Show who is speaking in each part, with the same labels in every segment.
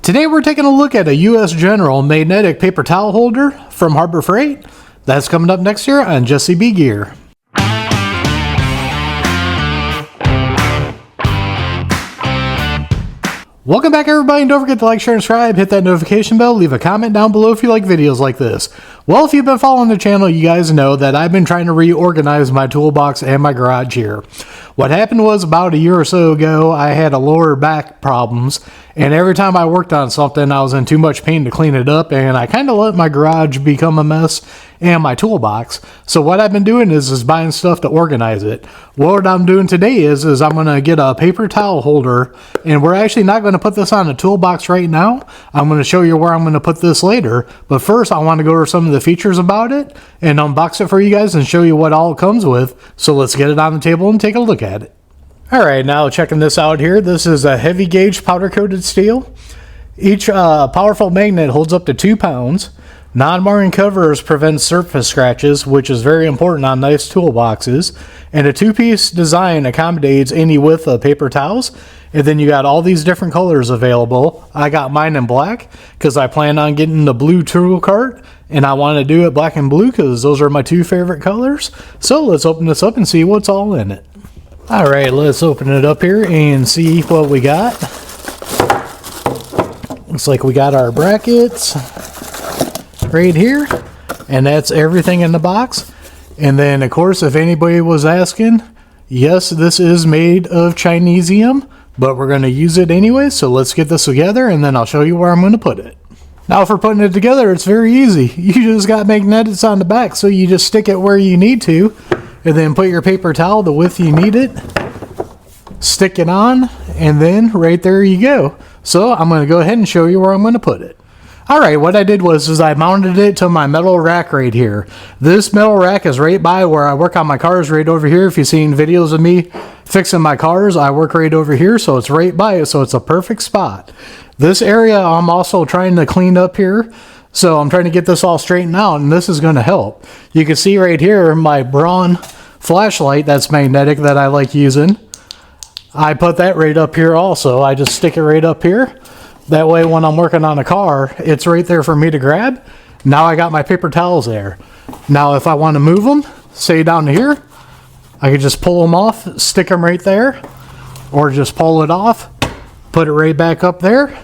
Speaker 1: Today we're taking a look at a U.S. General magnetic paper towel holder from Harbor Freight. That's coming up next year on Jesse B Gear. Welcome back everybody, and don't forget to like, share, and subscribe, hit that notification bell, leave a comment down below if you like videos like this. Well, if you've been following the channel, you guys know that I've been trying to reorganize my toolbox and my garage here. What happened was about a year or so ago, I had a lower back problems, and every time I worked on something, I was in too much pain to clean it up, and I kind of let my garage become a mess and my toolbox. So what I've been doing is buying stuff to organize it. What I'm doing today is I'm going to get a paper towel holder, and we're actually not going to put this on a toolbox right now. I'm going to show you where I'm going to put this later, but first I want to go over some of the features about it and unbox it for you guys and show you what all it comes with. So let's get it on the table and take a look at it. Alright, now checking this out here. This is a heavy gauge powder coated steel. Each powerful magnet holds up to 2 pounds. Non-marring covers prevent surface scratches, which is very important on nice toolboxes. And a 2-piece design accommodates any width of paper towels. And then you got all these different colors available. I got mine in black because I plan on getting the blue tool cart, and I want to do it black and blue because those are my 2 favorite colors. So let's open this up and see what's all in it. Alright, let's open it up here and see what we got. Looks like we got our brackets right here, and that's everything in the box. And then of course, if anybody was asking, yes, this is made of Chinesium, but we're going to use it anyway. So let's get this together and then I'll show you where I'm going to put it. Now for putting it together, it's very easy. You just got magnets on the back, so you just stick it where you need to, and then put your paper towel the width you need it, stick it on, and then right there you go. So I'm going to go ahead and show you where I'm going to put it. Alright, what I did was I mounted it to my metal rack right here. This metal rack is right by where I work on my cars, right over here. If you've seen videos of me fixing my cars, I work right over here, so it's right by it, so it's a perfect spot. This area I'm also trying to clean up here, so I'm trying to get this all straightened out, and this is going to help. You can see right here my Braun flashlight that's magnetic that I like using. I put that right up here also. I just stick it right up here. That way when I'm working on a car, it's right there for me to grab. Now I got my paper towels there. Now if I want to move them, say down here, I could just pull them off, stick them right there, or just pull it off, put it right back up there.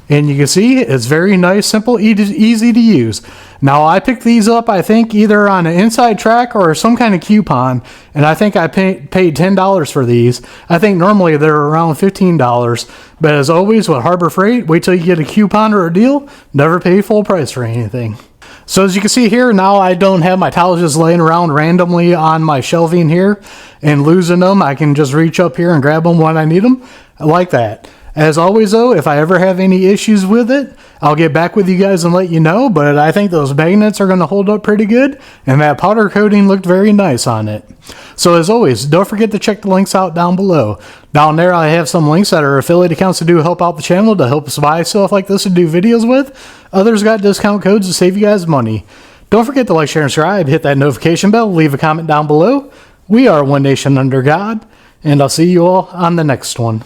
Speaker 1: And you can see it's very nice, simple, easy to use. Now I picked these up, I think, either on an inside track or some kind of coupon, and I think I paid $10 for these. I think normally they're around $15, but as always with Harbor Freight, wait till you get a coupon or a deal. Never pay full price for anything. So as you can see here, now I don't have my towels just laying around randomly on my shelving here and losing them. I can just reach up here and grab them when I need them. I like that. As always though, if I ever have any issues with it, I'll get back with you guys and let you know, but I think those magnets are going to hold up pretty good, and that powder coating looked very nice on it. So as always, don't forget to check the links out down below. Down there I have some links that are affiliate accounts to help out the channel, to help us buy stuff like this to do videos with. Others got discount codes to save you guys money. Don't forget to like, share, and subscribe, hit that notification bell, leave a comment down below. We are one nation under God, and I'll see you all on the next one.